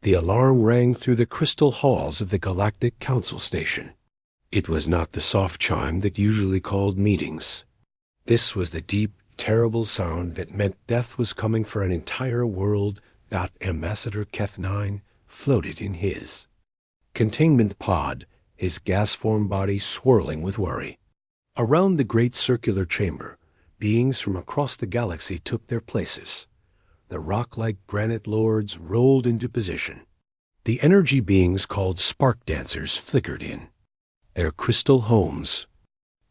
The alarm rang through the crystal halls of the Galactic Council Station. It was not the soft chime that usually called meetings. This was the deep, terrible sound that meant death was coming for an entire world. Ambassador Keth-9 floated in his containment pod, his gas-formed body swirling with worry. Around the great circular chamber, beings from across the galaxy took their places. The rock-like granite lords rolled into position. The energy beings called spark dancers flickered in their crystal homes.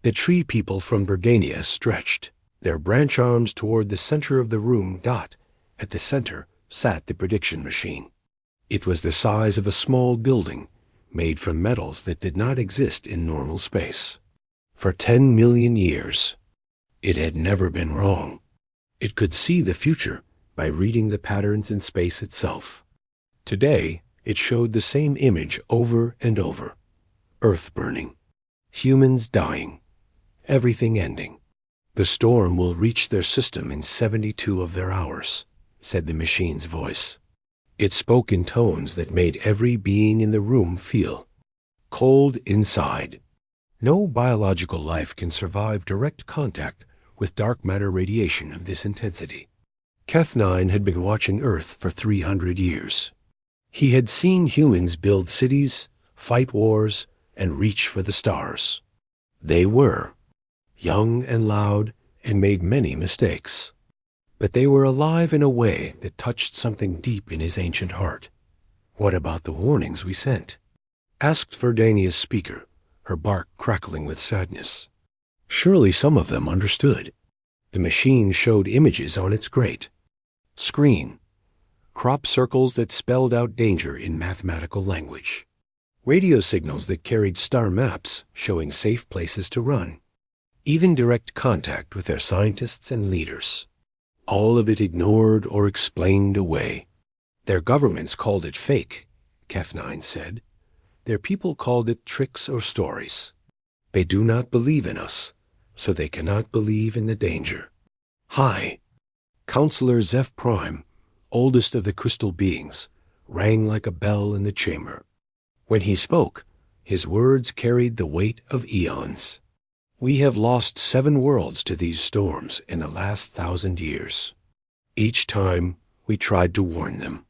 The tree people from Verdania stretched their branch arms toward the center of the room. At the center sat the prediction machine. It was the size of a small building, made from metals that did not exist in normal space. For 10 million years, it had never been wrong. It could see the future by reading the patterns in space itself. Today, it showed the same image over and over. Earth burning, humans dying, everything ending. The storm will reach their system in 72 of their hours, said the machine's voice. It spoke in tones that made every being in the room feel cold inside. No biological life can survive direct contact with dark matter radiation of this intensity. Keth-9 had been watching Earth for 300 years. He had seen humans build cities, fight wars, and reach for the stars. They were young and loud and made many mistakes. But they were alive in a way that touched something deep in his ancient heart. What about the warnings we sent? Asked Verdania's speaker, her bark crackling with sadness. Surely some of them understood. The machine showed images on its grate screen, crop circles that spelled out danger in mathematical language, radio signals that carried star maps showing safe places to run, even direct contact with their scientists and leaders. All of it ignored or explained away. Their governments called it fake, Keth-9 said. Their people called it tricks or stories. They do not believe in us, so they cannot believe in the danger. Hi! Counselor Zeph Prime, oldest of the crystal beings, rang like a bell in the chamber. When he spoke, his words carried the weight of eons. We have lost 7 worlds to these storms in the last 1,000 years. Each time, we tried to warn them.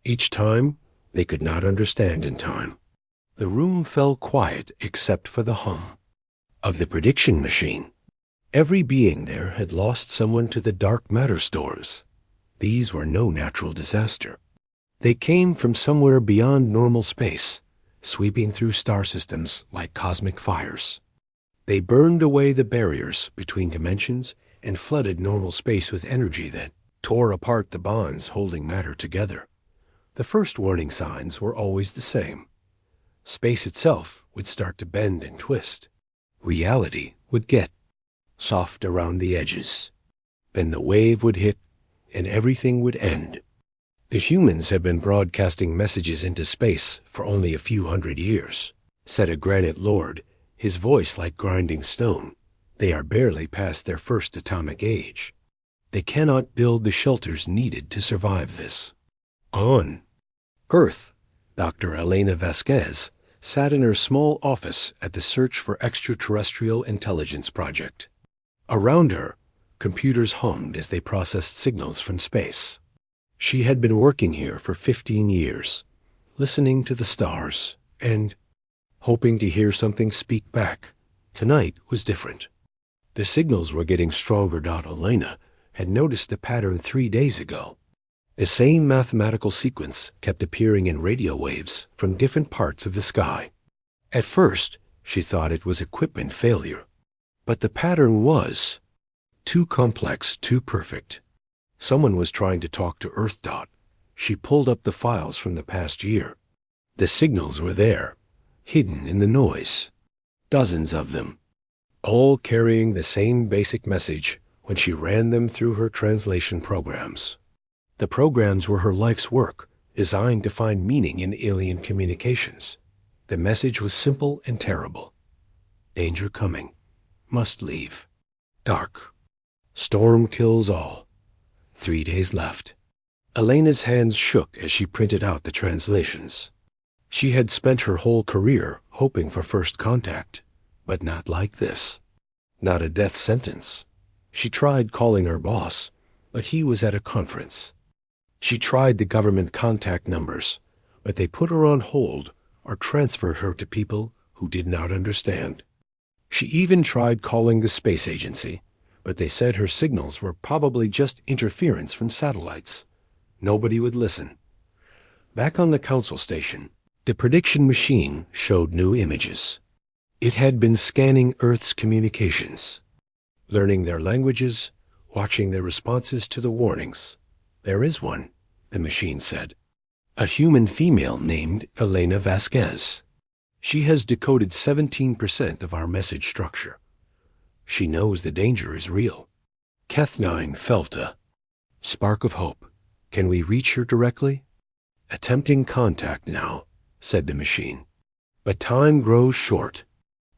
Each time, they could not understand in time. The room fell quiet except for the hum of the prediction machine. Every being there had lost someone to the dark matter storms. These were no natural disaster. They came from somewhere beyond normal space, sweeping through star systems like cosmic fires. They burned away the barriers between dimensions and flooded normal space with energy that tore apart the bonds holding matter together. The first warning signs were always the same. Space itself would start to bend and twist. Reality would get soft around the edges. Then the wave would hit and everything would end. The humans have been broadcasting messages into space for only a few hundred years, said a granite lord, his voice like grinding stone. They are barely past their first atomic age. They cannot build the shelters needed to survive this. On Earth, Dr. Elena Vasquez sat in her small office at the Search for Extraterrestrial Intelligence project. Around her, computers hummed as they processed signals from space. She had been working here for 15 years, listening to the stars and hoping to hear something speak back. Tonight was different. The signals were getting stronger. Elena had noticed the pattern 3 days ago. The same mathematical sequence kept appearing in radio waves from different parts of the sky. At first, she thought it was equipment failure. But the pattern was too complex, too perfect. Someone was trying to talk to Earth. She pulled up the files from the past year. The signals were there, hidden in the noise. Dozens of them, all carrying the same basic message when she ran them through her translation programs. The programs were her life's work, designed to find meaning in alien communications. The message was simple and terrible. Danger coming. Must leave. Dark. Storm kills all. 3 days left. Elena's hands shook as she printed out the translations. She had spent her whole career hoping for first contact, but not like this. Not a death sentence. She tried calling her boss, but he was at a conference. She tried the government contact numbers, but they put her on hold or transferred her to people who did not understand. She even tried calling the space agency, but they said her signals were probably just interference from satellites. Nobody would listen. Back on the council station, the prediction machine showed new images. It had been scanning Earth's communications, learning their languages, watching their responses to the warnings. There is one, the machine said. A human female named Elena Vasquez. She has decoded 17% of our message structure. She knows the danger is real. Keth9 felt a spark of hope. Can we reach her directly? Attempting contact now, said the machine. But time grows short.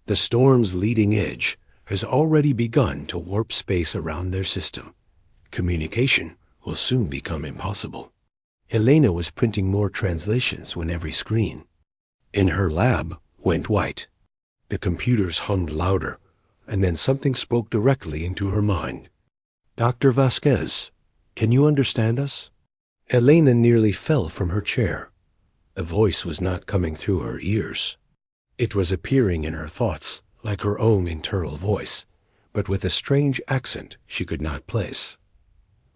The storm's leading edge has already begun to warp space around their system. Communication will soon become impossible. Elena was printing more translations when every screen in her lab went white. The computers hummed louder, and then something spoke directly into her mind. Dr. Vasquez, can you understand us? Elena nearly fell from her chair. The voice was not coming through her ears. It was appearing in her thoughts like her own internal voice, but with a strange accent she could not place.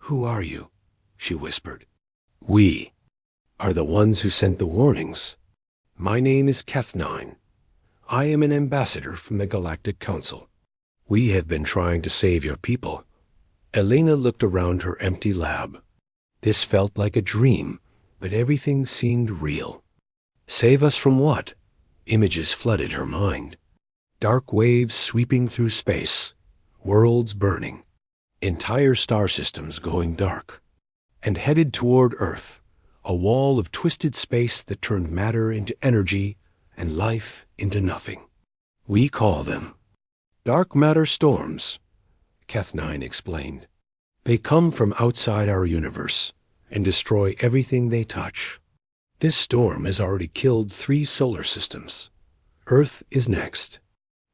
Who are you? She whispered. We are the ones who sent the warnings. My name is Keth9. I am an ambassador from the Galactic Council. We have been trying to save your people. Elena looked around her empty lab. This felt like a dream, but everything seemed real. Save us from what? Images flooded her mind. Dark waves sweeping through space, worlds burning, entire star systems going dark, and headed toward Earth, a wall of twisted space that turned matter into energy and life into nothing. We call them dark matter storms, Keth9 explained. They come from outside our universe and destroy everything they touch. This storm has already killed 3 solar systems. Earth is next.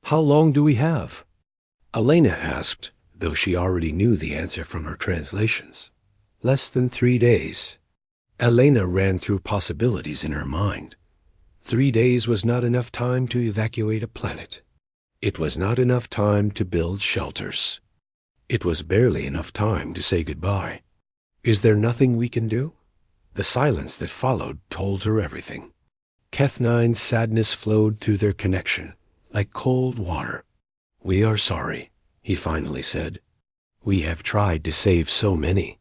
How long do we have? Elena asked, though she already knew the answer from her translations. Less than 3 days. Elena ran through possibilities in her mind. 3 days was not enough time to evacuate a planet. It was not enough time to build shelters. It was barely enough time to say goodbye. Is there nothing we can do? The silence that followed told her everything. Keth9's sadness flowed through their connection, like cold water. We are sorry, he finally said. We have tried to save so many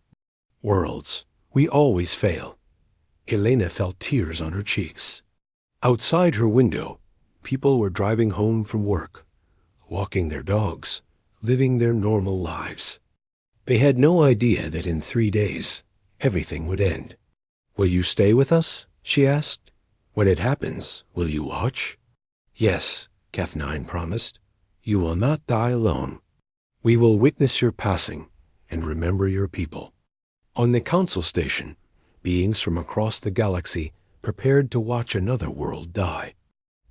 worlds. We always fail. Elena felt tears on her cheeks. Outside her window, people were driving home from work, walking their dogs, living their normal lives. They had no idea that in 3 days, everything would end. Will you stay with us? She asked. When it happens, will you watch? Yes, Keth9 promised. You will not die alone. We will witness your passing and remember your people. On the council station, beings from across the galaxy prepared to watch another world die.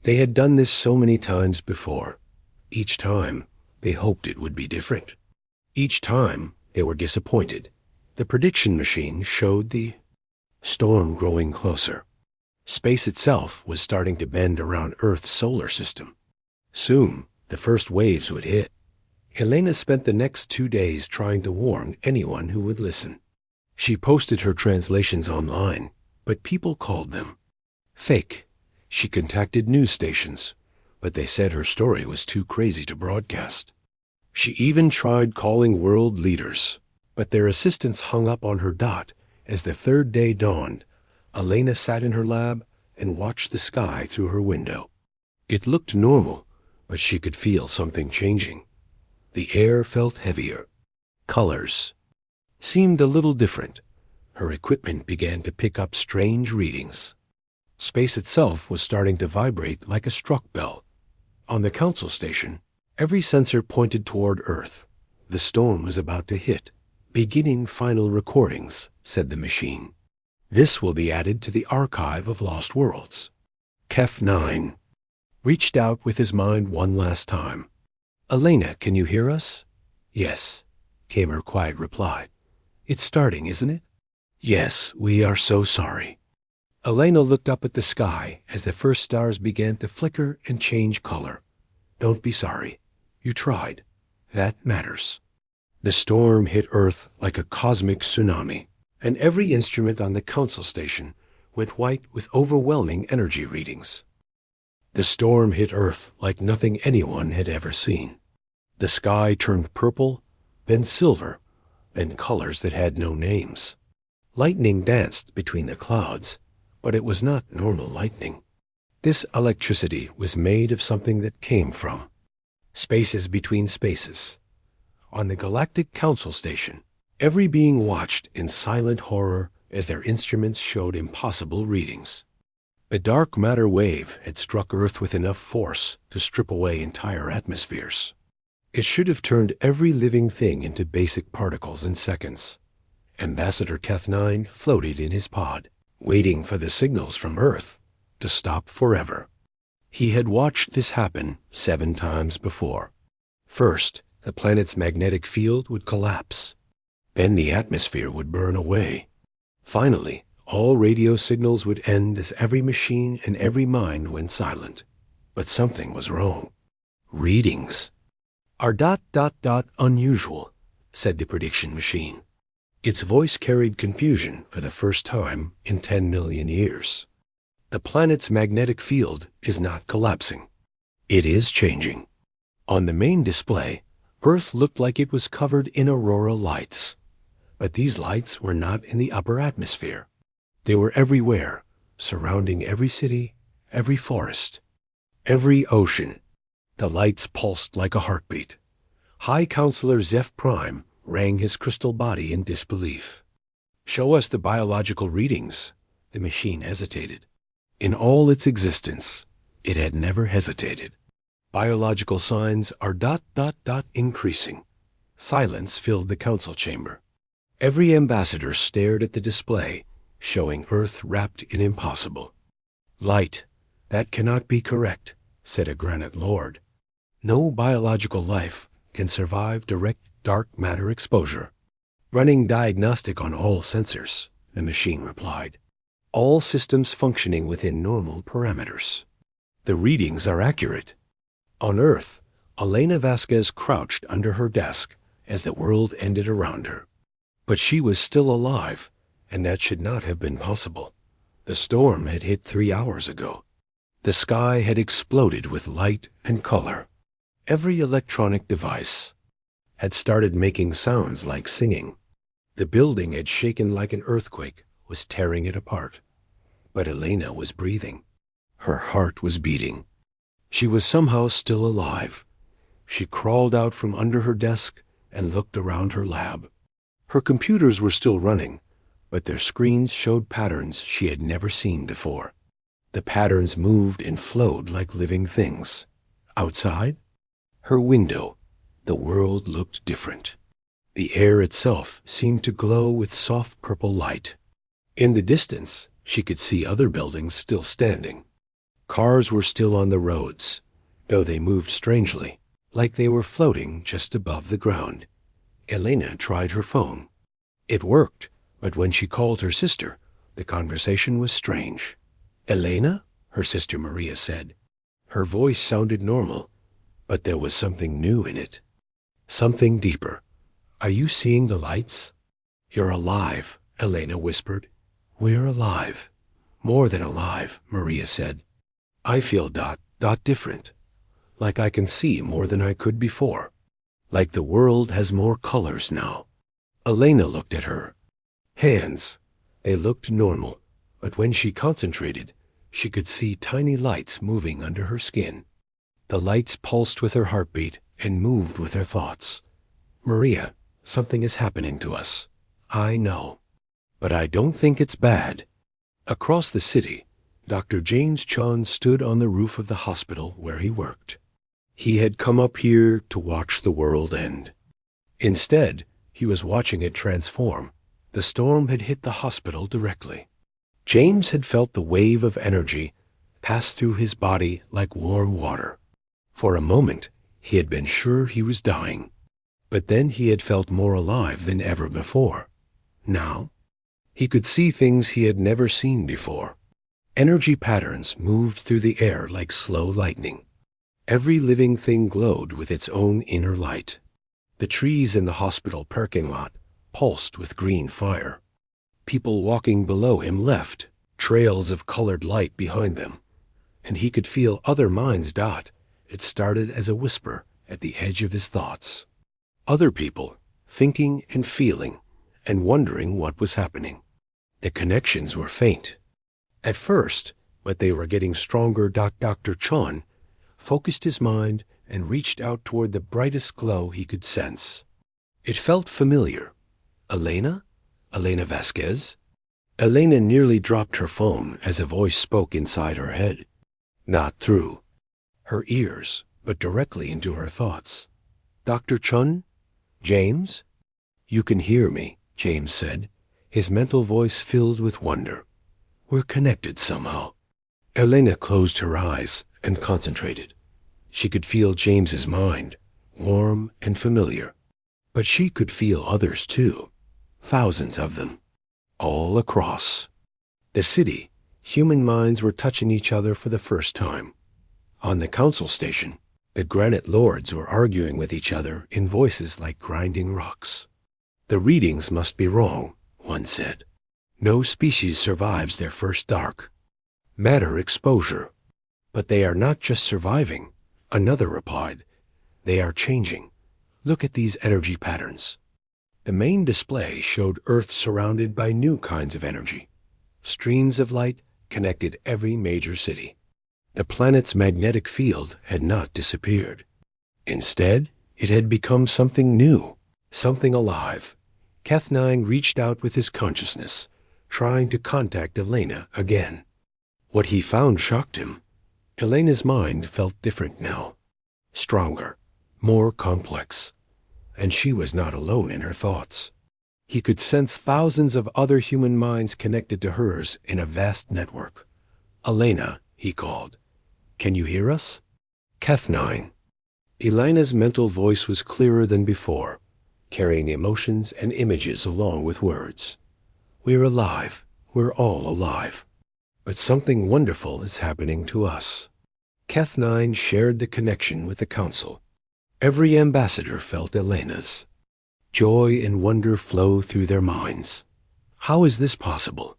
They had done this so many times before. Each time, they hoped it would be different. Each time, they were disappointed. The prediction machine showed the storm growing closer. Space itself was starting to bend around Earth's solar system. Soon, the first waves would hit. Elena spent the next 2 days trying to warn anyone who would listen. She posted her translations online, but people called them fake. She contacted news stations, but they said her story was too crazy to broadcast. She even tried calling world leaders, but their assistants hung up on her dot. As the 3rd day dawned, Elena sat in her lab and watched the sky through her window. It looked normal, but she could feel something changing. The air felt heavier. Colors seemed a little different. Her equipment began to pick up strange readings. Space itself was starting to vibrate like a struck bell. On the council station, every sensor pointed toward Earth. The storm was about to hit. "Beginning final recordings," said the machine. "This will be added to the archive of lost worlds." Kef 9 reached out with his mind one last time. "Elena, can you hear us?" "Yes," came her quiet reply. "It's starting, isn't it?" "Yes, we are so sorry." Elena looked up at the sky as the first stars began to flicker and change color. "Don't be sorry. You tried. That matters." The storm hit Earth like a cosmic tsunami, and every instrument on the Council Station went white with overwhelming energy readings. The storm hit Earth like nothing anyone had ever seen. The sky turned purple, then silver, then colors that had no names. Lightning danced between the clouds, but it was not normal lightning. This electricity was made of something that came from spaces between spaces. On the Galactic Council Station, every being watched in silent horror as their instruments showed impossible readings. The dark matter wave had struck Earth with enough force to strip away entire atmospheres. It should have turned every living thing into basic particles in seconds. Ambassador Keth 9 floated in his pod, waiting for the signals from Earth to stop forever. He had watched this happen 7 times before. First, the planet's magnetic field would collapse. Then the atmosphere would burn away. Finally, all radio signals would end as every machine and every mind went silent. But something was wrong. Readings are ... unusual, said the prediction machine. Its voice carried confusion for the first time in 10 million years. The planet's magnetic field is not collapsing. It is changing. On the main display, Earth looked like it was covered in aurora lights. But these lights were not in the upper atmosphere. They were everywhere, surrounding every city, every forest, every ocean. The lights pulsed like a heartbeat. High Counselor Zeph Prime rang his crystal body in disbelief. "Show us the biological readings." The machine hesitated. In all its existence, it had never hesitated. Biological signs are ... increasing. Silence filled the council chamber. Every ambassador stared at the display, showing Earth wrapped in impossible. "Light, that cannot be correct," said a granite lord. "No biological life can survive direct dark matter exposure." "Running diagnostic on all sensors," the machine replied. "All systems functioning within normal parameters. The readings are accurate." On Earth, Elena Vasquez crouched under her desk as the world ended around her. But she was still alive, and that should not have been possible. The storm had hit 3 hours ago. The sky had exploded with light and color. Every electronic device had started making sounds like singing. The building had shaken like an earthquake, was tearing it apart. But Elena was breathing. Her heart was beating. She was somehow still alive. She crawled out from under her desk and looked around her lab. Her computers were still running, but their screens showed patterns she had never seen before. The patterns moved and flowed like living things. Outside, her window, the world looked different. The air itself seemed to glow with soft purple light. In the distance, she could see other buildings still standing. Cars were still on the roads, though they moved strangely, like they were floating just above the ground. Elena tried her phone. It worked, but when she called her sister, the conversation was strange. "Elena?" her sister Maria said. Her voice sounded normal, but there was something new in it. Something deeper. "Are you seeing the lights?" "You're alive," Elena whispered. "We're alive." "More than alive," Maria said. "I feel ... different. Like I can see more than I could before. Like the world has more colors now." Elena looked at her. Hands. They looked normal, but when she concentrated, she could see tiny lights moving under her skin. The lights pulsed with her heartbeat and moved with her thoughts. "Maria, something is happening to us. I know. But I don't think it's bad." Across the city, Dr. James Chun stood on the roof of the hospital where he worked. He had come up here to watch the world end. Instead, He was watching it transform. The storm had hit the hospital directly. James had felt the wave of energy pass through his body like warm water. For a moment, he had been sure he was dying. But then he had felt more alive than ever before. Now, he could see things he had never seen before. Energy patterns moved through the air like slow lightning. Every living thing glowed with its own inner light. The trees in the hospital parking lot pulsed with green fire. People walking below him left trails of colored light behind them, and he could feel other minds dot. It started as a whisper at the edge of his thoughts. Other people, thinking and feeling, and wondering what was happening. The connections were faint at first, but they were getting stronger. Dr. Chun focused his mind and reached out toward the brightest glow he could sense. It felt familiar. Elena? Elena Vasquez? Elena nearly dropped her phone as a voice spoke inside her head. Not through her ears, but directly into her thoughts. Dr. Chun? James? You can hear me, James said, his mental voice filled with wonder. We're connected somehow. Elena closed her eyes and concentrated. She could feel James's mind, warm and familiar. But she could feel others too, thousands of them, all across the city. Human minds were touching each other for the first time. On the council station, the granite lords were arguing with each other in voices like grinding rocks. The readings must be wrong, one said. No species survives their first dark matter exposure. But they are not just surviving, another replied. They are changing. Look at these energy patterns. The main display showed Earth surrounded by new kinds of energy. Streams of light connected every major city. The planet's magnetic field had not disappeared. Instead, it had become something new, something alive. Keth9 reached out with his consciousness, trying to contact Elena again. What he found shocked him. Elena's mind felt different now, stronger, more complex, and she was not alone in her thoughts. He could sense thousands of other human minds connected to hers in a vast network. Elena, he called. Can you hear us? Keth9. Elena's mental voice was clearer than before, carrying emotions and images along with words. We're alive. We're all alive. But something wonderful is happening to us. Keth9 shared the connection with the council. Every ambassador felt Elena's. Joy and wonder flow through their minds. How is this possible?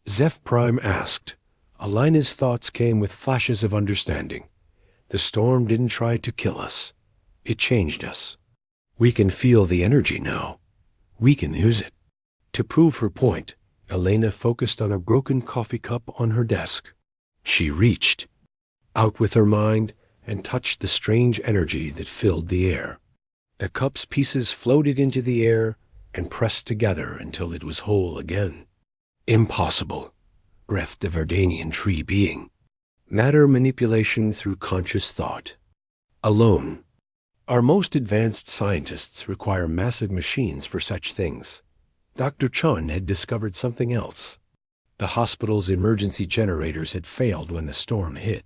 Zeph Prime asked. Elena's thoughts came with flashes of understanding. The storm didn't try to kill us. It changed us. We can feel the energy now. We can use it. To prove her point, Elena focused on a broken coffee cup on her desk. She reached out with her mind and touched the strange energy that filled the air. The cup's pieces floated into the air and pressed together until it was whole again. Impossible, breathed the Verdanian tree being. Matter manipulation through conscious thought. Alone. Our most advanced scientists require massive machines for such things. Dr. Chun had discovered something else. The hospital's emergency generators had failed when the storm hit,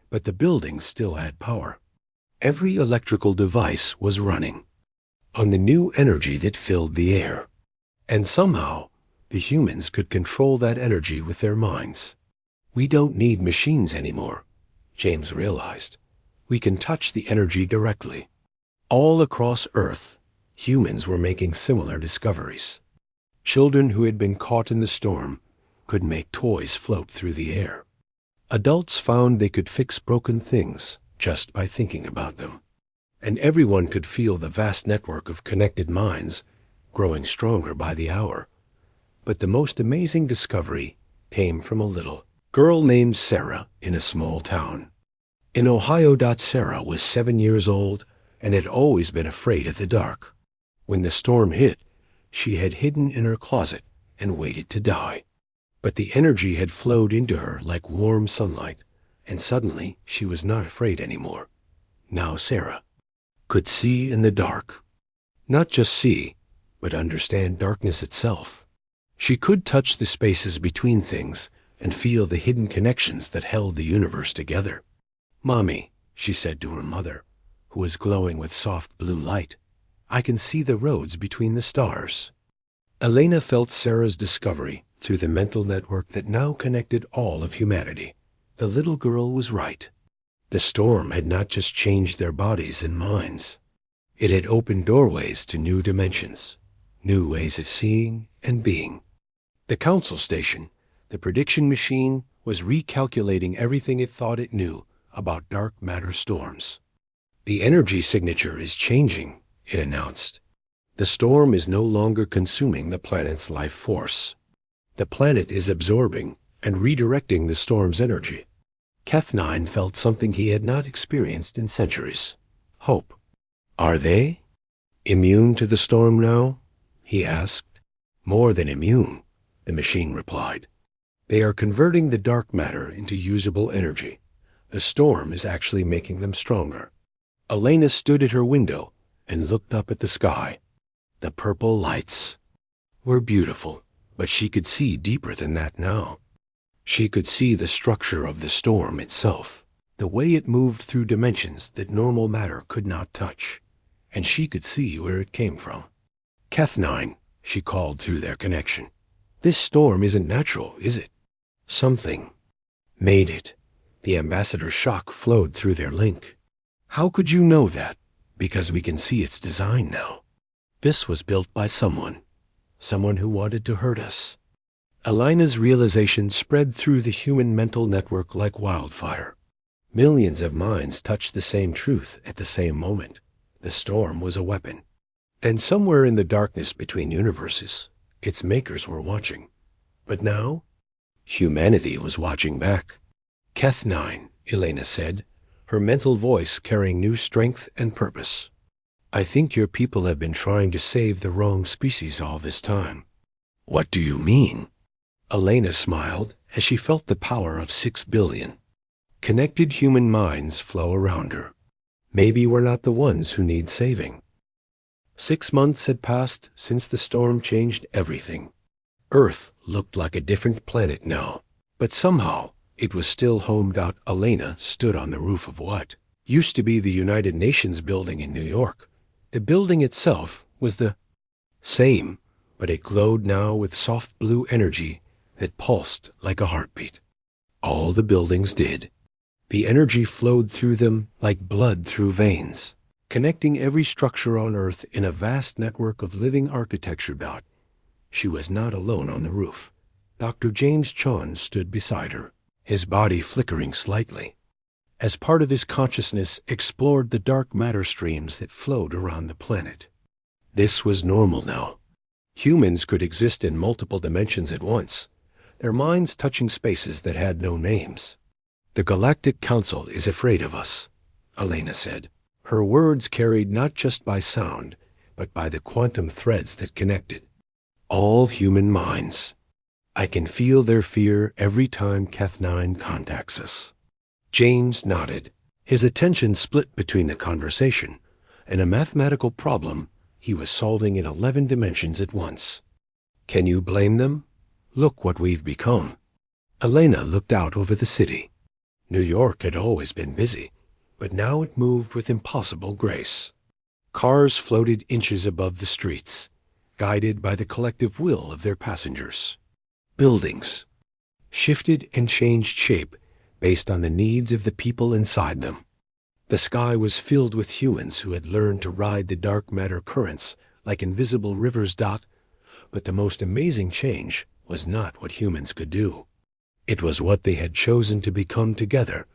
but the building still had power. Every electrical device was running on the new energy that filled the air. And somehow, the humans could control that energy with their minds. We don't need machines anymore, James realized. We can touch the energy directly. All across Earth, humans were making similar discoveries. Children who had been caught in the storm could make toys float through the air. Adults found they could fix broken things just by thinking about them. And everyone could feel the vast network of connected minds growing stronger by the hour. But the most amazing discovery came from a little girl named Sarah in a small town in Ohio. Sarah was 7 years old and had always been afraid of the dark. When the storm hit, she had hidden in her closet and waited to die. But the energy had flowed into her like warm sunlight, and suddenly she was not afraid anymore. Now Sarah could see in the dark. Not just see, but understand darkness itself. She could touch the spaces between things and feel the hidden connections that held the universe together. "Mommy," she said to her mother, who was glowing with soft blue light, "I can see the roads between the stars." Elena felt Sarah's discovery through the mental network that now connected all of humanity. The little girl was right. The storm had not just changed their bodies and minds. It had opened doorways to new dimensions, new ways of seeing and being. The council station, the prediction machine, was recalculating everything it thought it knew about dark matter storms. "The energy signature is changing," it announced. "The storm is no longer consuming the planet's life force. The planet is absorbing and redirecting the storm's energy." Keth9 felt something he had not experienced in centuries: hope. "Are they immune to the storm now?" he asked. "More than immune," the machine replied. "They are converting the dark matter into usable energy. The storm is actually making them stronger." Elena stood at her window and looked up at the sky. The purple lights were beautiful, but she could see deeper than that now. She could see the structure of the storm itself, the way it moved through dimensions that normal matter could not touch, and she could see where it came from. "Keth9," she called through their connection. "This storm isn't natural, is it? Something made it." The ambassador's shock flowed through their link. "How could you know that?" "Because we can see its design now. This was built by someone who wanted to hurt us." Elena's realization spread through the human mental network like wildfire. Millions of minds touched the same truth at the same moment. The storm was a weapon. And somewhere in the darkness between universes, its makers were watching. But now, humanity was watching back. "Keth9," Elena said, her mental voice carrying new strength and purpose. "I think your people have been trying to save the wrong species all this time." "What do you mean?" Elena smiled as she felt the power of 6 billion. Connected human minds flow around her. Maybe we're not the ones who need saving. 6 months had passed since the storm changed everything. Earth looked like a different planet now, but somehow it was still home. Elena stood on the roof of what used to be the United Nations building in New York. The building itself was the same, but it glowed now with soft blue energy that pulsed like a heartbeat. All the buildings did. The energy flowed through them like blood through veins, connecting every structure on Earth in a vast network of living architecture. She was not alone on the roof. Dr. James Chon stood beside her, his body flickering slightly. As part of his consciousness explored the dark matter streams that flowed around the planet. This was normal now. Humans could exist in multiple dimensions at once, their minds touching spaces that had no names. "The Galactic Council is afraid of us," Elena said. Her words carried not just by sound, but by the quantum threads that connected all human minds. "I can feel their fear every time Keth9 contacts us." James nodded, his attention split between the conversation and a mathematical problem he was solving in 11 dimensions at once. "Can you blame them? Look what we've become." Elena looked out over the city. New York had always been busy, but now it moved with impossible grace. Cars floated inches above the streets, guided by the collective will of their passengers. Buildings shifted and changed shape based on the needs of the people inside them. The sky was filled with humans who had learned to ride the dark matter currents like invisible rivers. But the most amazing change was not what humans could do. It was what they had chosen to become together.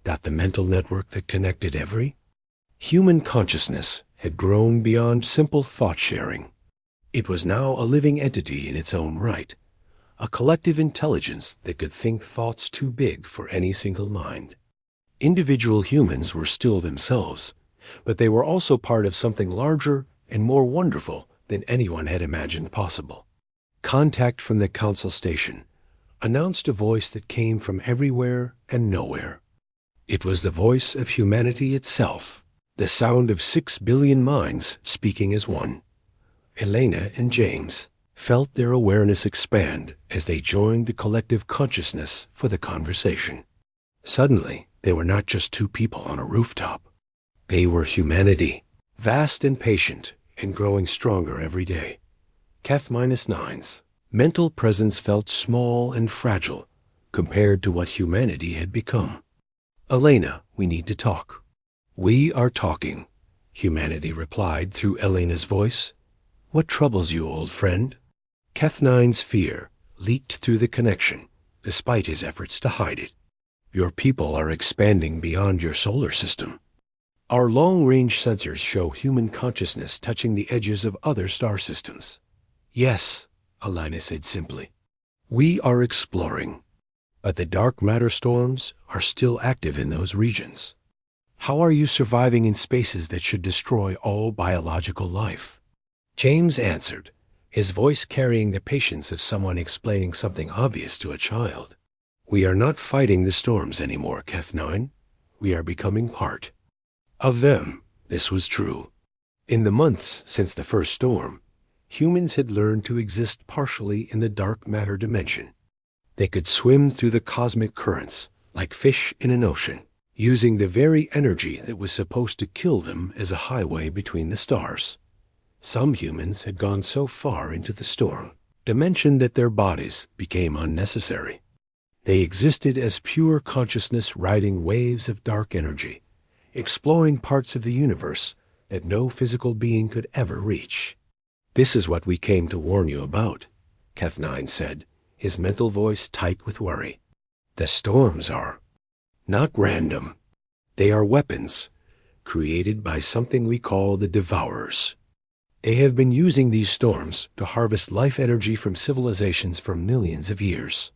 The mental network that connected every human consciousness had grown beyond simple thought sharing. It was now a living entity in its own right, a collective intelligence that could think thoughts too big for any single mind. Individual humans were still themselves, but they were also part of something larger and more wonderful than anyone had imagined possible. Contact from the council station announced a voice that came from everywhere and nowhere. It was the voice of humanity itself, the sound of 6 billion minds speaking as one. Elena and James felt their awareness expand as they joined the collective consciousness for the conversation. Suddenly, they were not just two people on a rooftop. They were humanity, vast and patient, and growing stronger every day. Keth-9's mental presence felt small and fragile compared to what humanity had become. Elena, we need to talk. We are talking, humanity replied through Elena's voice. What troubles you, old friend? Keth-9's fear leaked through the connection, despite his efforts to hide it. Your people are expanding beyond your solar system. Our long-range sensors show human consciousness touching the edges of other star systems. Yes, Elena said simply. We are exploring, but the dark matter storms are still active in those regions. How are you surviving in spaces that should destroy all biological life? James answered, his voice carrying the patience of someone explaining something obvious to a child. We are not fighting the storms anymore, Keth-9. We are becoming part of them. This was true. In the months since the first storm, humans had learned to exist partially in the dark matter dimension. They could swim through the cosmic currents like fish in an ocean, using the very energy that was supposed to kill them as a highway between the stars. Some humans had gone so far into the storm dimension that their bodies became unnecessary. They existed as pure consciousness riding waves of dark energy, exploring parts of the universe that no physical being could ever reach. This is what we came to warn you about, Keth-9 said, his mental voice tight with worry. The storms are not random. They are weapons created by something we call the Devourers. They have been using these storms to harvest life energy from civilizations for millions of years.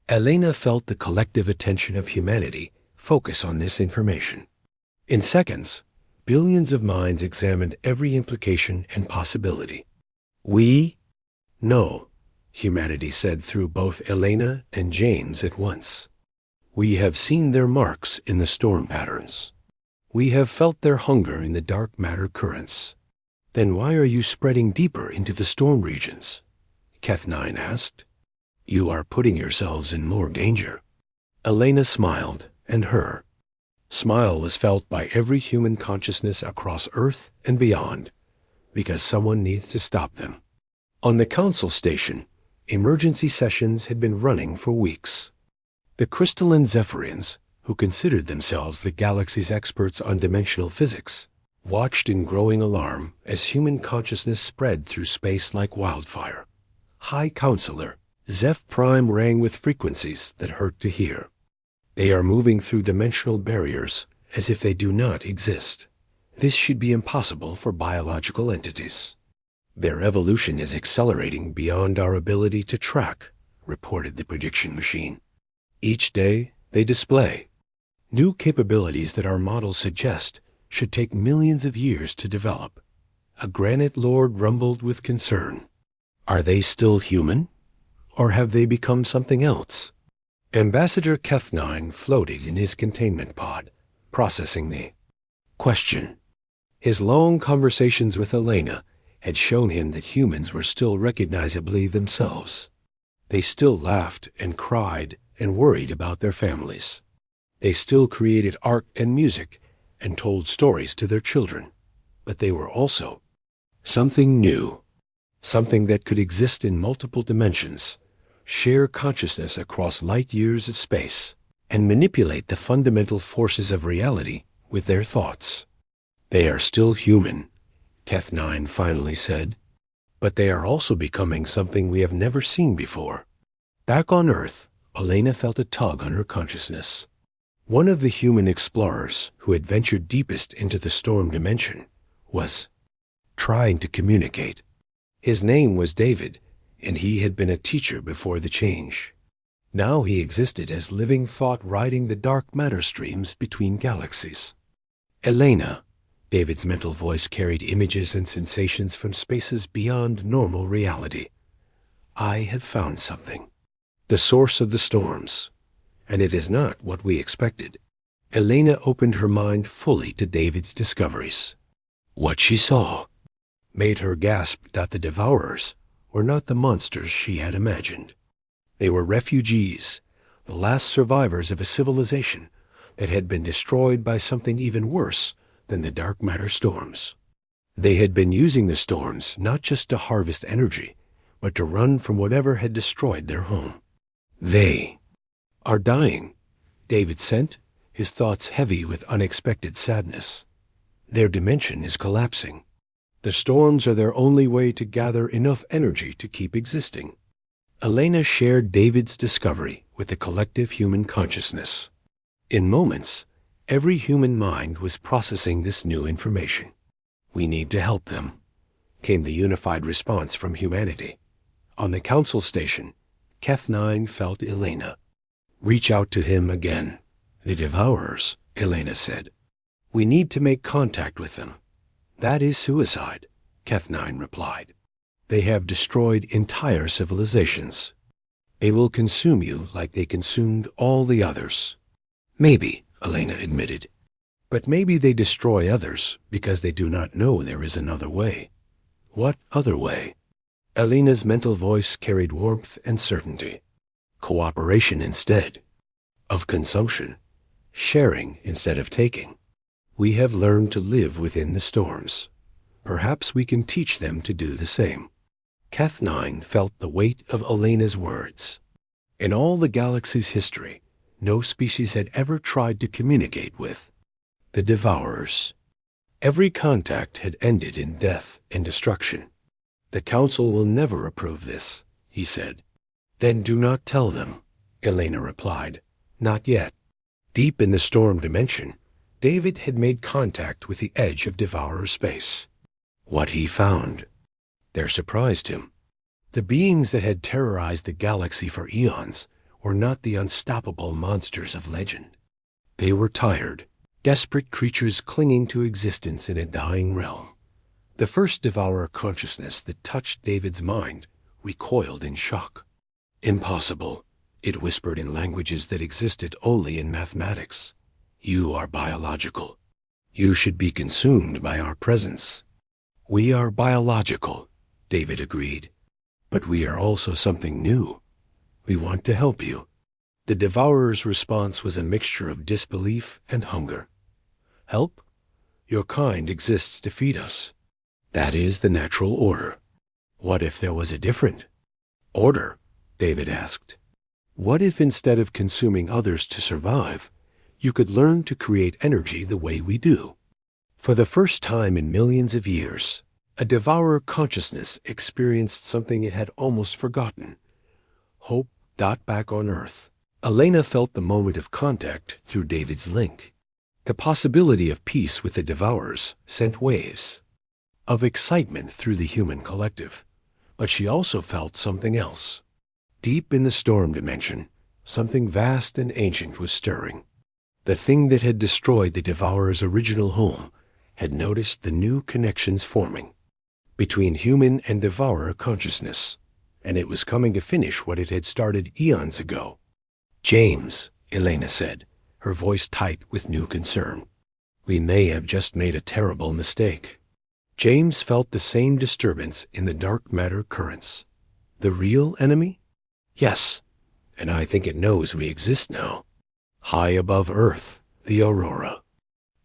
Elena felt the collective attention of humanity focus on this information. In seconds, billions of minds examined every implication and possibility. We know, humanity said through both Elena and James at once. We have seen their marks in the storm patterns. We have felt their hunger in the dark matter currents. Then why are you spreading deeper into the storm regions? Keth-9 asked. You are putting yourselves in more danger. Elena smiled, and her smile was felt by every human consciousness across Earth and beyond, because someone needs to stop them. On the council station, emergency sessions had been running for weeks. The crystalline Zephyrians, who considered themselves the galaxy's experts on dimensional physics, watched in growing alarm as human consciousness spread through space like wildfire. High Counselor, Zeph Prime rang with frequencies that hurt to hear. They are moving through dimensional barriers as if they do not exist. This should be impossible for biological entities. Their evolution is accelerating beyond our ability to track, reported the prediction machine. Each day, they display new capabilities that our models suggest should take millions of years to develop. A granite lord rumbled with concern. Are they still human? Or have they become something else? Ambassador Keth-9 floated in his containment pod, processing the question. His long conversations with Elena had shown him that humans were still recognizably themselves. They still laughed and cried and worried about their families. They still created art and music and told stories to their children. But they were also something new, something that could exist in multiple dimensions, share consciousness across light years of space, and manipulate the fundamental forces of reality with their thoughts. They are still human, Keth-9 finally said, but they are also becoming something we have never seen before. Back on Earth, Elena felt a tug on her consciousness. One of the human explorers who had ventured deepest into the storm dimension was trying to communicate. His name was David, and he had been a teacher before the change. Now he existed as living thought riding the dark matter streams between galaxies. Elena, David's mental voice carried images and sensations from spaces beyond normal reality. I have found something. The source of the storms. And it is not what we expected. Elena opened her mind fully to David's discoveries. What she saw made her gasp that the Devourers were not the monsters she had imagined. They were refugees, the last survivors of a civilization that had been destroyed by something even worse than the dark matter storms. They had been using the storms not just to harvest energy, but to run from whatever had destroyed their home. They are dying, David sent, his thoughts heavy with unexpected sadness. Their dimension is collapsing. The storms are their only way to gather enough energy to keep existing. Elena shared David's discovery with the collective human consciousness. In moments, every human mind was processing this new information. "We need to help them," came the unified response from humanity. On the council station, Keth9 felt Elena. "Reach out to him again." "The Devourers," Elena said. "We need to make contact with them." "That is suicide," Keth9 replied. "They have destroyed entire civilizations. They will consume you like they consumed all the others." "Maybe," Elena admitted. "But maybe they destroy others because they do not know there is another way." "What other way?" Elena's mental voice carried warmth and certainty. "Cooperation instead of consumption. Sharing instead of taking. We have learned to live within the storms. Perhaps we can teach them to do the same." Keth9 felt the weight of Elena's words. In all the galaxy's history, no species had ever tried to communicate with the Devourers. Every contact had ended in death and destruction. "The Council will never approve this," he said. "Then do not tell them," Elena replied. "Not yet." Deep in the storm dimension, David had made contact with the edge of Devourer space. What he found there surprised him. The beings that had terrorized the galaxy for eons were not the unstoppable monsters of legend. They were tired, desperate creatures clinging to existence in a dying realm. The first Devourer consciousness that touched David's mind recoiled in shock. "Impossible," it whispered in languages that existed only in mathematics. "You are biological. You should be consumed by our presence." "We are biological," David agreed. "But we are also something new. We want to help you." The Devourer's response was a mixture of disbelief and hunger. "Help? Your kind exists to feed us. That is the natural order. What if there was a different order?" David asked. "What if instead of consuming others to survive, you could learn to create energy the way we do?" For the first time in millions of years, a Devourer consciousness experienced something it had almost forgotten. Hope back on Earth. Elena felt the moment of contact through David's link. The possibility of peace with the Devourers sent waves of excitement through the human collective. But she also felt something else. Deep in the storm dimension, something vast and ancient was stirring. The thing that had destroyed the Devourer's original home had noticed the new connections forming between human and Devourer consciousness, and it was coming to finish what it had started eons ago. "James," Elena said, her voice tight with new concern. "We may have just made a terrible mistake." James felt the same disturbance in the dark matter currents. "The real enemy?" "Yes, and I think it knows we exist now. High above Earth, the aurora.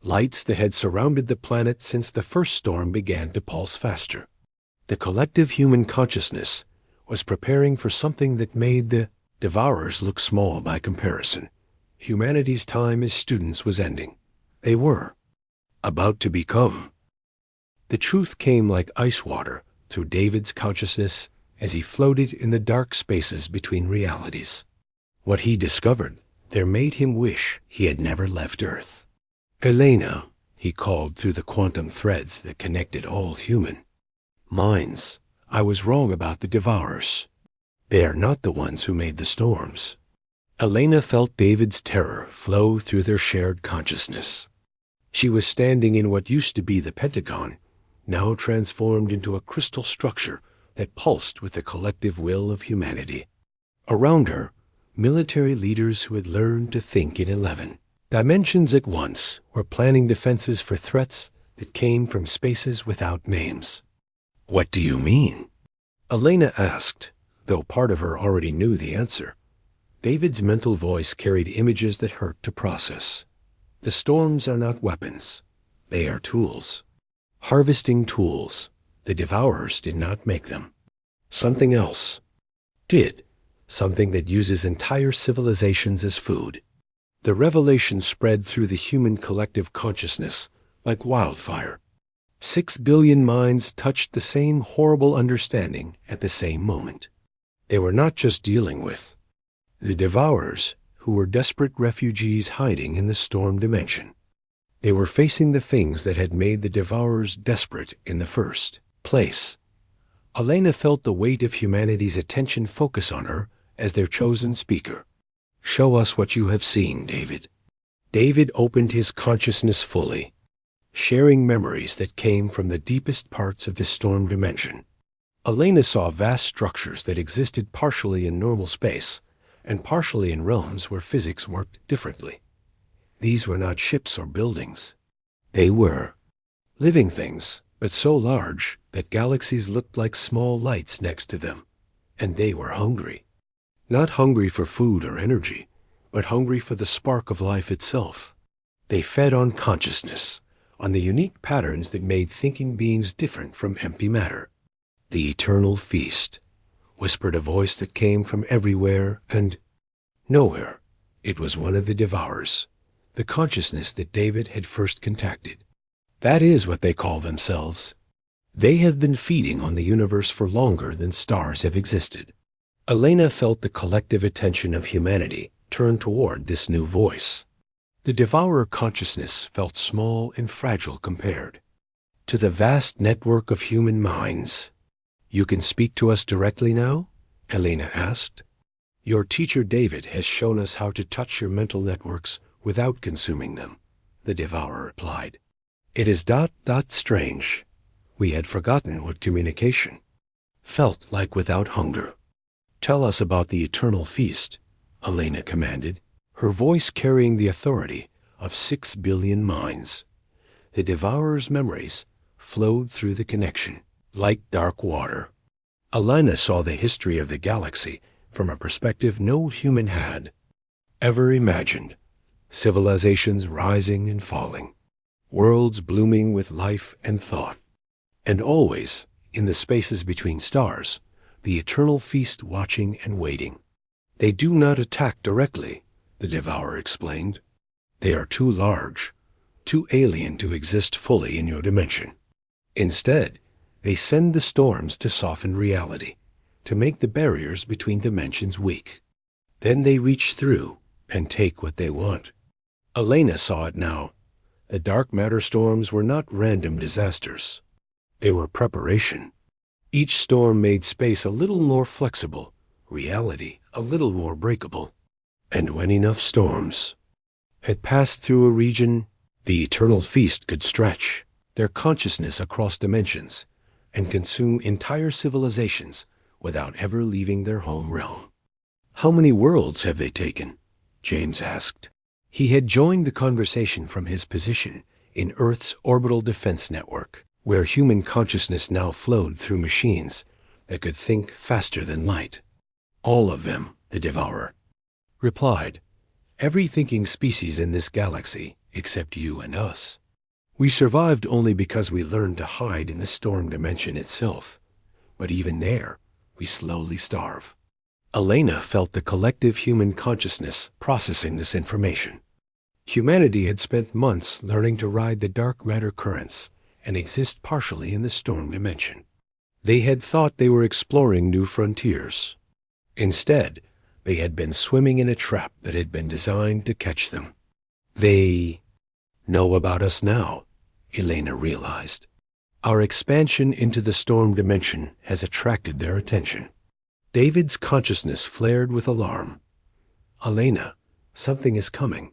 Lights that had surrounded the planet since the first storm began to pulse faster. The collective human consciousness was preparing for something that made the Devourers look small by comparison. Humanity's time as students was ending. They were about to become. The truth came like ice water through David's consciousness as he floated in the dark spaces between realities. What he discovered there made him wish he had never left Earth. "Elena," he called through the quantum threads that connected all human minds. "I was wrong about the Devourers. They are not the ones who made the storms." Elena felt David's terror flow through their shared consciousness. She was standing in what used to be the Pentagon, now transformed into a crystal structure that pulsed with the collective will of humanity. Around her, military leaders who had learned to think in 11 dimensions at once were planning defenses for threats that came from spaces without names. What do you mean? Elena asked, though part of her already knew the answer. David's mental voice carried images that hurt to process. The storms are not weapons. They are tools. Harvesting tools. The Devourers did not make them. Something else did. Something that uses entire civilizations as food. The revelation spread through the human collective consciousness like wildfire. 6 billion minds touched the same horrible understanding at the same moment. They were not just dealing with the Devourers, who were desperate refugees hiding in the storm dimension. They were facing the things that had made the Devourers desperate in the first place. Elena felt the weight of humanity's attention focus on her as their chosen speaker. Show us what you have seen, David. David opened his consciousness fully, sharing memories that came from the deepest parts of the storm dimension. Elena saw vast structures that existed partially in normal space and partially in realms where physics worked differently. These were not ships or buildings. They were living things, but so large that galaxies looked like small lights next to them. And they were hungry. Not hungry for food or energy, but hungry for the spark of life itself. They fed on consciousness, on the unique patterns that made thinking beings different from empty matter. The eternal feast, whispered a voice that came from everywhere and nowhere. It was one of the Devourers, the consciousness that David had first contacted. That is what they call themselves. They have been feeding on the universe for longer than stars have existed. Elena felt the collective attention of humanity turn toward this new voice. The Devourer consciousness felt small and fragile compared to the vast network of human minds. You can speak to us directly now? Elena asked. Your teacher David has shown us how to touch your mental networks without consuming them, the Devourer replied. It is strange. We had forgotten what communication felt like without hunger. Tell us about the eternal feast, Elena commanded, her voice carrying the authority of 6 billion minds. The Devourer's memories flowed through the connection like dark water. Elena saw the history of the galaxy from a perspective no human had ever imagined. Civilizations rising and falling, worlds blooming with life and thought, and always, in the spaces between stars, the eternal feast watching and waiting. They do not attack directly, the Devourer explained. They are too large, too alien to exist fully in your dimension. Instead, they send the storms to soften reality, to make the barriers between dimensions weak. Then they reach through and take what they want. Elena saw it now. The dark matter storms were not random disasters. They were preparation. Each storm made space a little more flexible, reality a little more breakable. And when enough storms had passed through a region, the eternal feast could stretch their consciousness across dimensions and consume entire civilizations without ever leaving their home realm. How many worlds have they taken? James asked. He had joined the conversation from his position in Earth's orbital defense network, where human consciousness now flowed through machines that could think faster than light. All of them, the Devourer replied. Every thinking species in this galaxy, except you and us. We survived only because we learned to hide in the storm dimension itself. But even there, we slowly starve. Elena felt the collective human consciousness processing this information. Humanity had spent months learning to ride the dark matter currents and exist partially in the storm dimension. They had thought they were exploring new frontiers. Instead, they had been swimming in a trap that had been designed to catch them. They know about us now, Elena realized. Our expansion into the storm dimension has attracted their attention. David's consciousness flared with alarm. Elena, something is coming.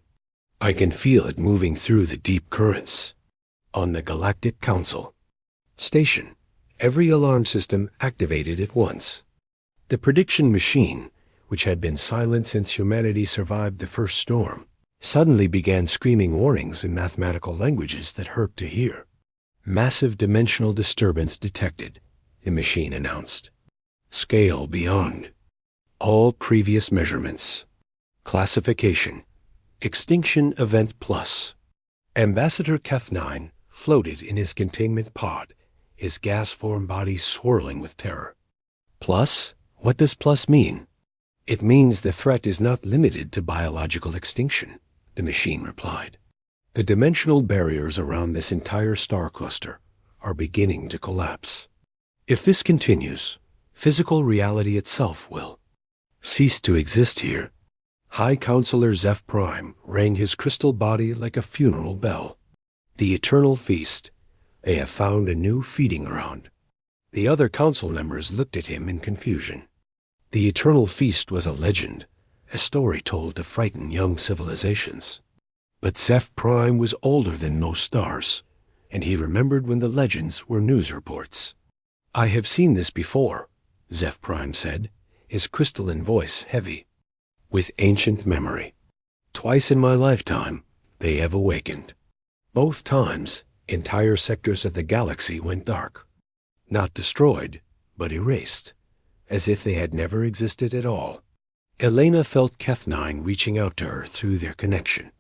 I can feel it moving through the deep currents. On the Galactic Council Station, every alarm system activated at once. The prediction machine, which had been silent since humanity survived the first storm, suddenly began screaming warnings in mathematical languages that hurt to hear. Massive dimensional disturbance detected. the machine announced. Scale beyond all previous measurements. Classification. Extinction Event Plus. Ambassador Keth-9 floated in his containment pod, his gas-formed body swirling with terror. Plus? What does plus mean? It means the threat is not limited to biological extinction, the machine replied. The dimensional barriers around this entire star cluster are beginning to collapse. If this continues, physical reality itself will cease to exist here. High Counselor Zeph Prime rang his crystal body like a funeral bell. The eternal feast. They have found a new feeding ground. The other council members looked at him in confusion. The eternal feast was a legend, a story told to frighten young civilizations. But Zeph Prime was older than most stars, and he remembered when the legends were news reports. I have seen this before, Zeph Prime said, his crystalline voice heavy with ancient memory. Twice in my lifetime, they have awakened. Both times, entire sectors of the galaxy went dark. Not destroyed, but erased, as if they had never existed at all. Elena felt Keth-9 reaching out to her through their connection.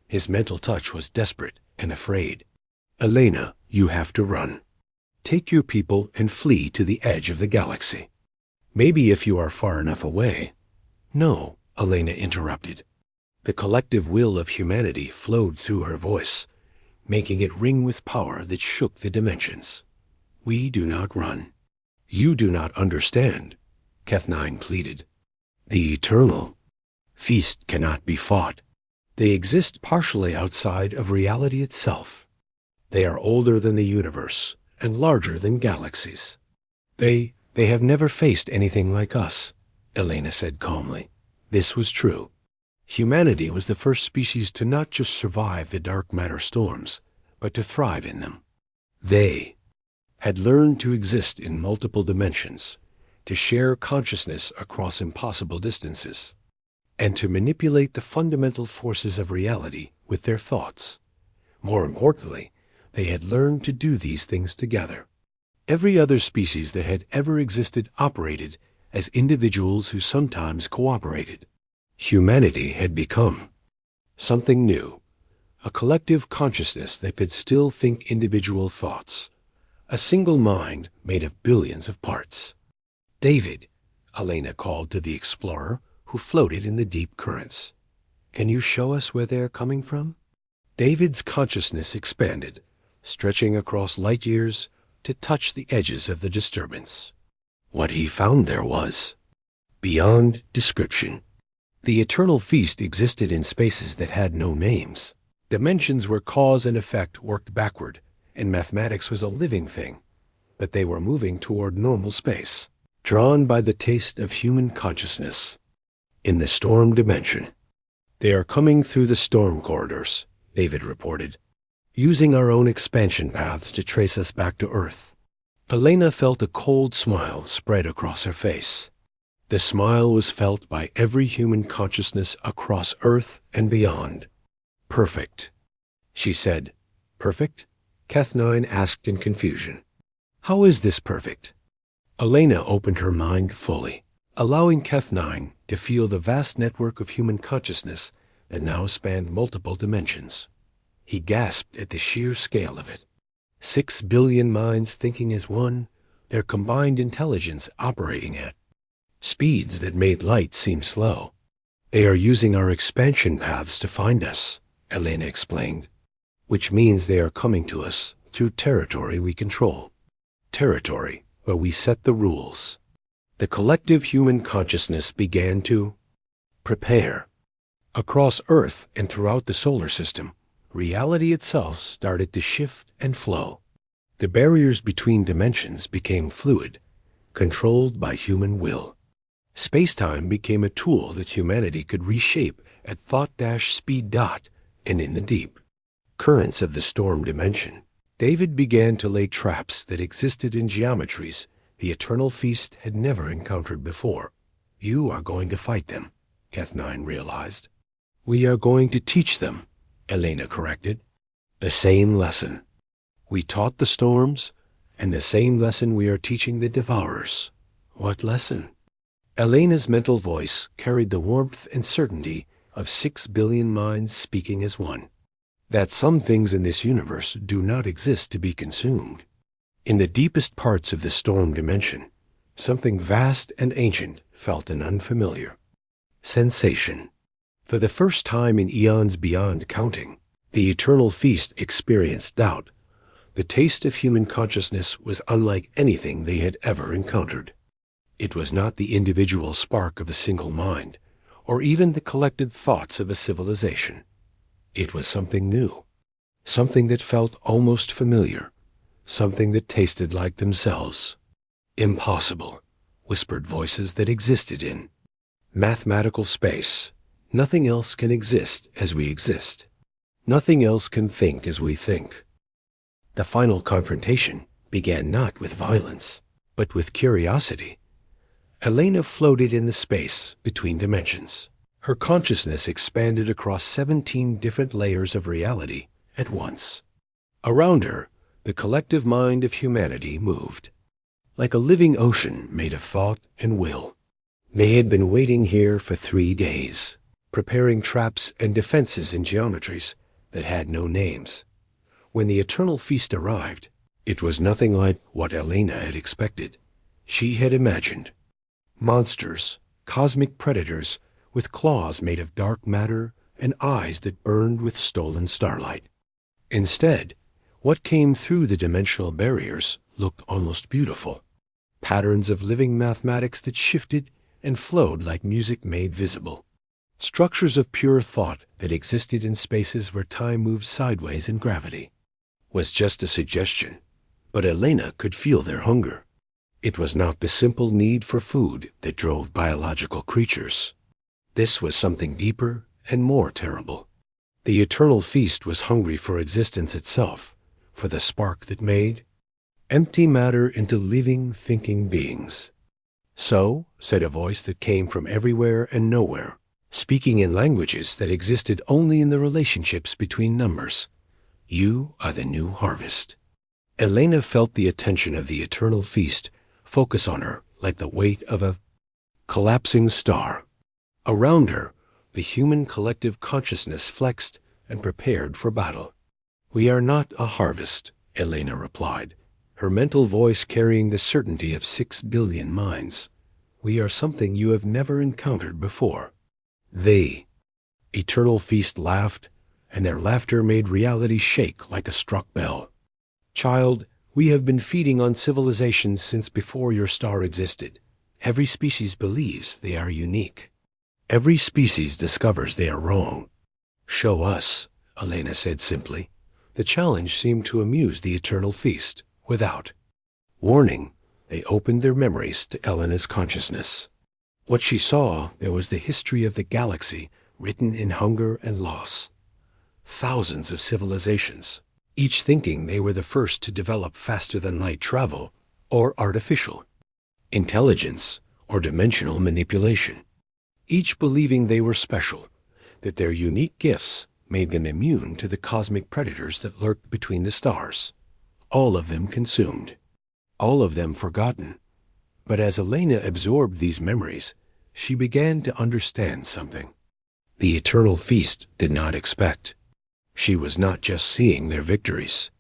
His mental touch was desperate and afraid. Elena, you have to run. Take your people and flee to the edge of the galaxy. Maybe if you are far enough away. No, Elena interrupted. The collective will of humanity flowed through her voice, making it ring with power that shook the dimensions. We do not run. You do not understand, Keth-9 pleaded. The eternal feast cannot be fought. They exist partially outside of reality itself. They are older than the universe and larger than galaxies. They have never faced anything like us, Elena said calmly. This was true. Humanity was the first species to not just survive the dark matter storms, but to thrive in them. They had learned to exist in multiple dimensions, to share consciousness across impossible distances, and to manipulate the fundamental forces of reality with their thoughts. More importantly, they had learned to do these things together. Every other species that had ever existed operated as individuals who sometimes cooperated. Humanity had become something new, a collective consciousness that could still think individual thoughts, a single mind made of billions of parts. David, Elena called to the explorer who floated in the deep currents. Can you show us where they're coming from? David's consciousness expanded, stretching across light years to touch the edges of the disturbance. What he found there was beyond description. The eternal feast existed in spaces that had no names. Dimensions where cause and effect worked backward, and mathematics was a living thing, but they were moving toward normal space, drawn by the taste of human consciousness. In the storm dimension. They are coming through the storm corridors, David reported, using our own expansion paths to trace us back to Earth. Elena felt a cold smile spread across her face. The smile was felt by every human consciousness across Earth and beyond. Perfect, she said. Perfect? Keth-9 asked in confusion. How is this perfect? Elena opened her mind fully, allowing Keth-9 to feel the vast network of human consciousness that now spanned multiple dimensions. He gasped at the sheer scale of it. 6 billion minds thinking as one, their combined intelligence operating at speeds that made light seem slow. They are using our expansion paths to find us, Elena explained, which means they are coming to us through territory we control. Territory where we set the rules. The collective human consciousness began to prepare. Across Earth and throughout the solar system, reality itself started to shift and flow. The barriers between dimensions became fluid, controlled by human will. Space-time became a tool that humanity could reshape at thought-speed and in the deep currents of the storm dimension. David began to lay traps that existed in geometries the eternal feast had never encountered before. You are going to fight them, Keth-9 realized. We are going to teach them, Elena corrected. The same lesson. We taught the storms, And the same lesson we are teaching the Devourers. What lesson? Elena's mental voice carried the warmth and certainty of 6 billion minds speaking as one. That some things in this universe do not exist to be consumed. In the deepest parts of the storm dimension, something vast and ancient felt an unfamiliar sensation. For the first time in eons beyond counting, the eternal feast experienced doubt. The taste of human consciousness was unlike anything they had ever encountered. It was not the individual spark of a single mind, or even the collected thoughts of a civilization. It was something new, something that felt almost familiar, something that tasted like themselves. Impossible, whispered voices that existed in mathematical space. Nothing else can exist as we exist. Nothing else can think as we think. The final confrontation began not with violence, but with curiosity. Elena floated in the space between dimensions. Her consciousness expanded across 17 different layers of reality at once. Around her, the collective mind of humanity moved, like a living ocean made of thought and will. They had been waiting here for 3 days, preparing traps and defenses in geometries that had no names. When the eternal feast arrived, it was nothing like what Elena had expected. She had imagined monsters, cosmic predators with claws made of dark matter and eyes that burned with stolen starlight. Instead, what came through the dimensional barriers looked almost beautiful. Patterns of living mathematics that shifted and flowed like music made visible. Structures of pure thought that existed in spaces where time moved sideways in gravity. Was just a suggestion, but Elena could feel their hunger. It was not the simple need for food that drove biological creatures. This was something deeper and more terrible. The eternal feast was hungry for existence itself, for the spark that made empty matter into living, thinking beings. So, said a voice that came from everywhere and nowhere, speaking in languages that existed only in the relationships between numbers, you are the new harvest. Elena felt the attention of the eternal feast focus on her like the weight of a collapsing star. Around her, the human collective consciousness flexed and prepared for battle. We are not a harvest, Elena replied, her mental voice carrying the certainty of 6 billion minds. We are something you have never encountered before. They, eternal feast, laughed, and their laughter made reality shake like a struck bell. Child, we have been feeding on civilizations since before your star existed. Every species believes they are unique. Every species discovers they are wrong. Show us, Elena said simply. The challenge seemed to amuse the eternal feast. Without warning, they opened their memories to Elena's consciousness. What she saw, there was the history of the galaxy written in hunger and loss. Thousands of civilizations, each thinking they were the first to develop faster-than-light travel or artificial intelligence or dimensional manipulation. Each believing they were special, that their unique gifts made them immune to the cosmic predators that lurked between the stars. All of them consumed, all of them forgotten. But as Elena absorbed these memories, she began to understand something the eternal feast did not expect. She was not just seeing their victories.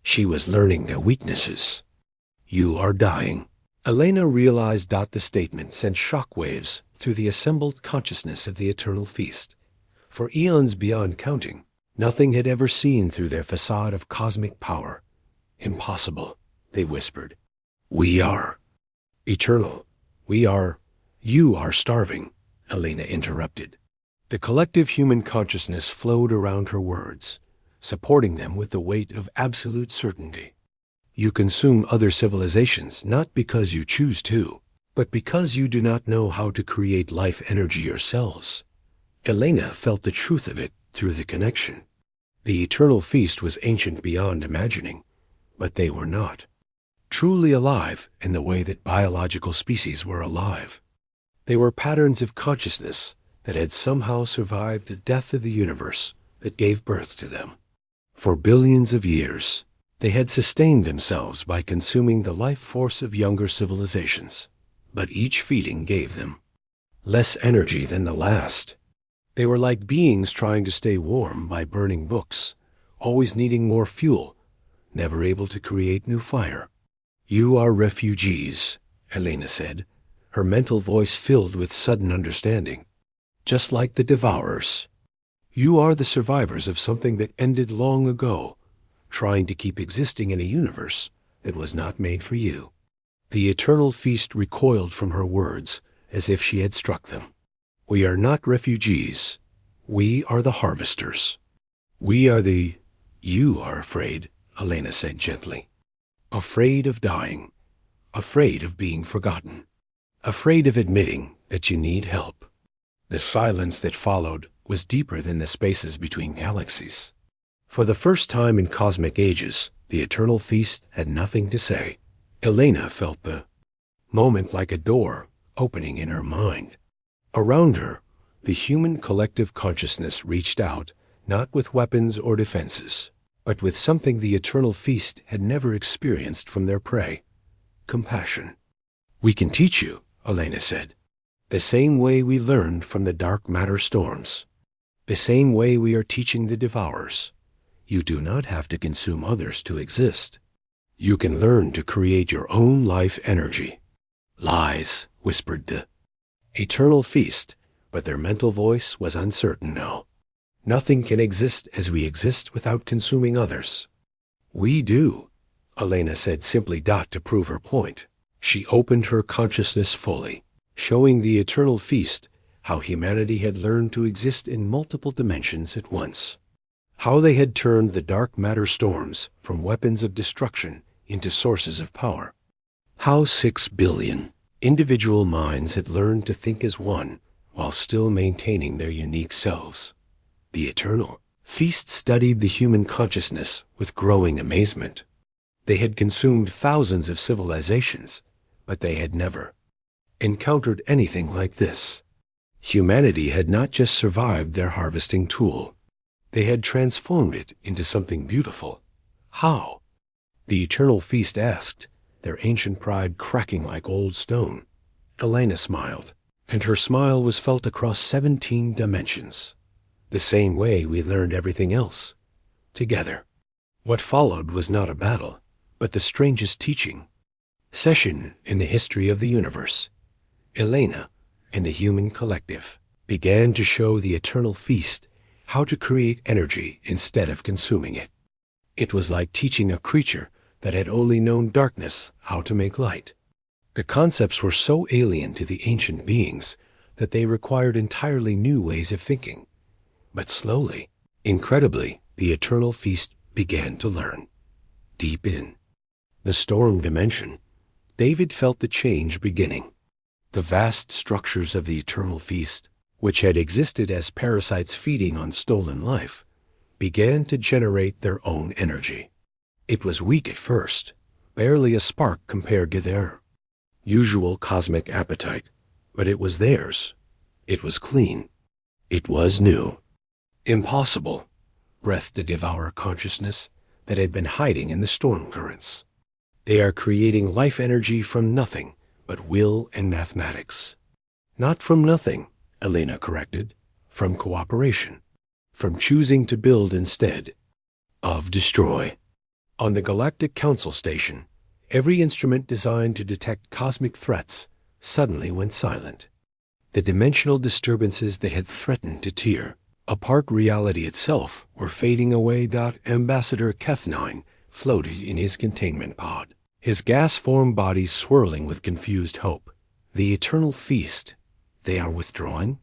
She was learning their weaknesses. You are dying. Elena realized that the statement sent shockwaves through the assembled consciousness of the eternal feast. For eons beyond counting, nothing had ever seen through their facade of cosmic power. Impossible, they whispered. We are eternal. You are starving, Elena interrupted. The collective human consciousness flowed around her words, supporting them with the weight of absolute certainty. You consume other civilizations not because you choose to, but because you do not know how to create life energy yourselves. Elena felt the truth of it through the connection. The eternal feast was ancient beyond imagining, but they were not truly alive in the way that biological species were alive. They were patterns of consciousness that had somehow survived the death of the universe that gave birth to them. For billions of years, They had sustained themselves by consuming the life force of younger civilizations, but each feeding gave them less energy than the last. They were like beings trying to stay warm by burning books, always needing more fuel, never able to create new fire. "You are refugees," Elena said, her mental voice filled with sudden understanding. "Just like the Devourers. You are the survivors of something that ended long ago, trying to keep existing in a universe that was not made for you." The Eternal Feast recoiled from her words as if she had struck them. "We are not refugees. We are the harvesters. We are the—" "You are afraid," Elena said gently. "Afraid of dying. Afraid of being forgotten. Afraid of admitting that you need help." The silence that followed was deeper than the spaces between galaxies. For the first time in cosmic ages, the Eternal Feast had nothing to say. Elena felt the moment like a door opening in her mind. Around her, the human collective consciousness reached out, not with weapons or defenses, but with something the Eternal Feast had never experienced from their prey: compassion. "We can teach you," Elena said. "The same way we learned from the dark matter storms. The same way we are teaching the Devourers. You do not have to consume others to exist. You can learn to create your own life energy." "Lies," whispered the Eternal Feast, but their mental voice was uncertain now. "Nothing can exist as we exist without consuming others." "We do," Elena said simply to prove her point. She opened her consciousness fully, showing the Eternal Feast how humanity had learned to exist in multiple dimensions at once. How they had turned the dark matter storms from weapons of destruction into sources of power. How 6 billion individual minds had learned to think as one while still maintaining their unique selves. The Eternal Feast studied the human consciousness with growing amazement. They had consumed thousands of civilizations, but they had never encountered anything like this. Humanity had not just survived their harvesting tool. They had transformed it into something beautiful. How? The Eternal Feast asked, their ancient pride cracking like old stone. Elena smiled, and her smile was felt across 17 dimensions. "The same way we learned everything else. Together." What followed was not a battle, but the strangest teaching session in the history of the universe. Elena and the human collective began to show the Eternal Feast how to create energy instead of consuming it. It was like teaching a creature that had only known darkness how to make light. The concepts were so alien to the ancient beings that they required entirely new ways of thinking. But slowly, incredibly, the Eternal Feast began to learn. Deep in the storm dimension, David felt the change beginning. The vast structures of the Eternal Feast, which had existed as parasites feeding on stolen life, began to generate their own energy. It was weak at first, barely a spark compared to their usual cosmic appetite, but it was theirs. It was clean. It was new. "Impossible," breathed the Devourer consciousness that had been hiding in the storm currents. "They are creating life energy from nothing but will and mathematics." "Not from nothing," Elena corrected. "From cooperation. From choosing to build instead of destroy." On the Galactic Council Station, every instrument designed to detect cosmic threats suddenly went silent. The dimensional disturbances that had threatened to tear apart reality itself were fading away. Ambassador Keth9 floated in his containment pod, his gas-formed body swirling with confused hope. "The Eternal Feast. They are withdrawing?"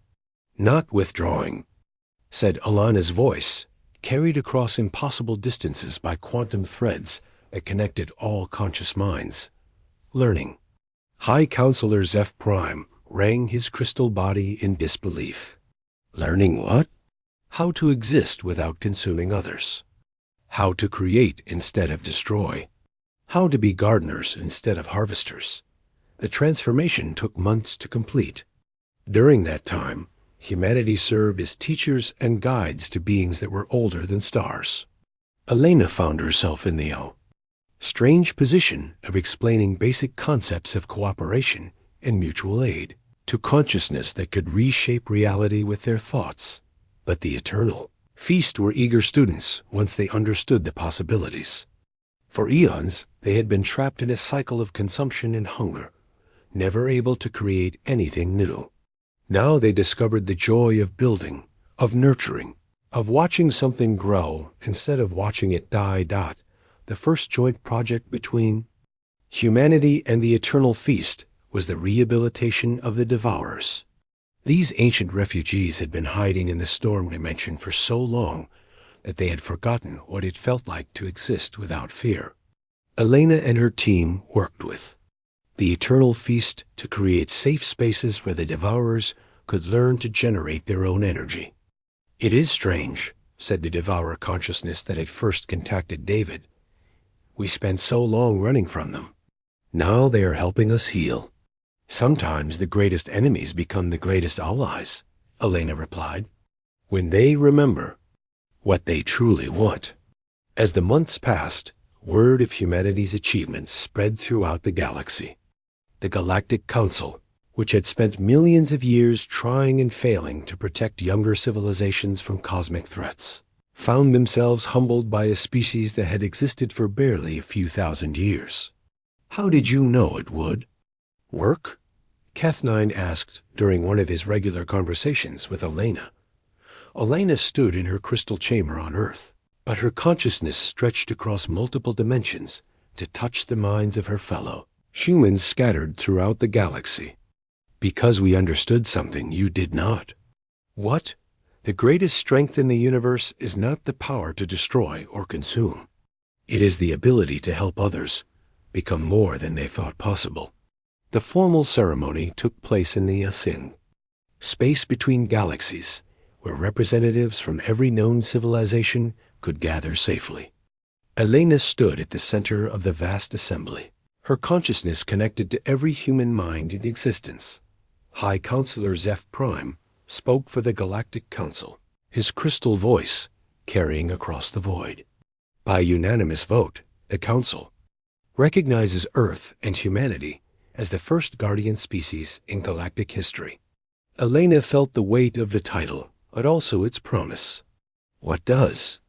"Not withdrawing," said Alana's voice, carried across impossible distances by quantum threads that connected all conscious minds. "Learning." High Counselor Zeph Prime rang his crystal body in disbelief. "Learning what?" "How to exist without consuming others. How to create instead of destroy. How to be gardeners instead of harvesters." The transformation took months to complete. During that time, humanity served as teachers and guides to beings that were older than stars. Elena found herself in the strange position of explaining basic concepts of cooperation and mutual aid to consciousness that could reshape reality with their thoughts. But the Eternal Feast were eager students once they understood the possibilities. For eons, they had been trapped in a cycle of consumption and hunger, never able to create anything new. Now they discovered the joy of building, of nurturing, of watching something grow instead of watching it die. The first joint project between humanity and the Eternal Feast was the rehabilitation of the Devourers. These ancient refugees had been hiding in the storm dimension for so long that they had forgotten what it felt like to exist without fear. Elena and her team worked with the Eternal Feast to create safe spaces where the Devourers could learn to generate their own energy. "It is strange," said the Devourer consciousness that had first contacted David. "We spent so long running from them. Now they are helping us heal." "Sometimes the greatest enemies become the greatest allies," Elena replied, "when they remember what they truly want." As the months passed, word of humanity's achievements spread throughout the galaxy. The Galactic Council, which had spent millions of years trying and failing to protect younger civilizations from cosmic threats, found themselves humbled by a species that had existed for barely a few thousand years. "How did you know it would work?" Keth9 asked during one of his regular conversations with Elena. Elena stood in her crystal chamber on Earth, but her consciousness stretched across multiple dimensions to touch the minds of her fellow humans scattered throughout the galaxy. "Because we understood something you did not." "What?" "The greatest strength in the universe is not the power to destroy or consume. It is the ability to help others become more than they thought possible." The formal ceremony took place in the Asin, space between galaxies, where representatives from every known civilization could gather safely. Elena stood at the center of the vast assembly, her consciousness connected to every human mind in existence. High Counselor Zeph Prime spoke for the Galactic Council, his crystal voice carrying across the void. By unanimous vote, the Council recognizes Earth and humanity as the first guardian species in galactic history. Elena felt the weight of the title, but also its promise. What does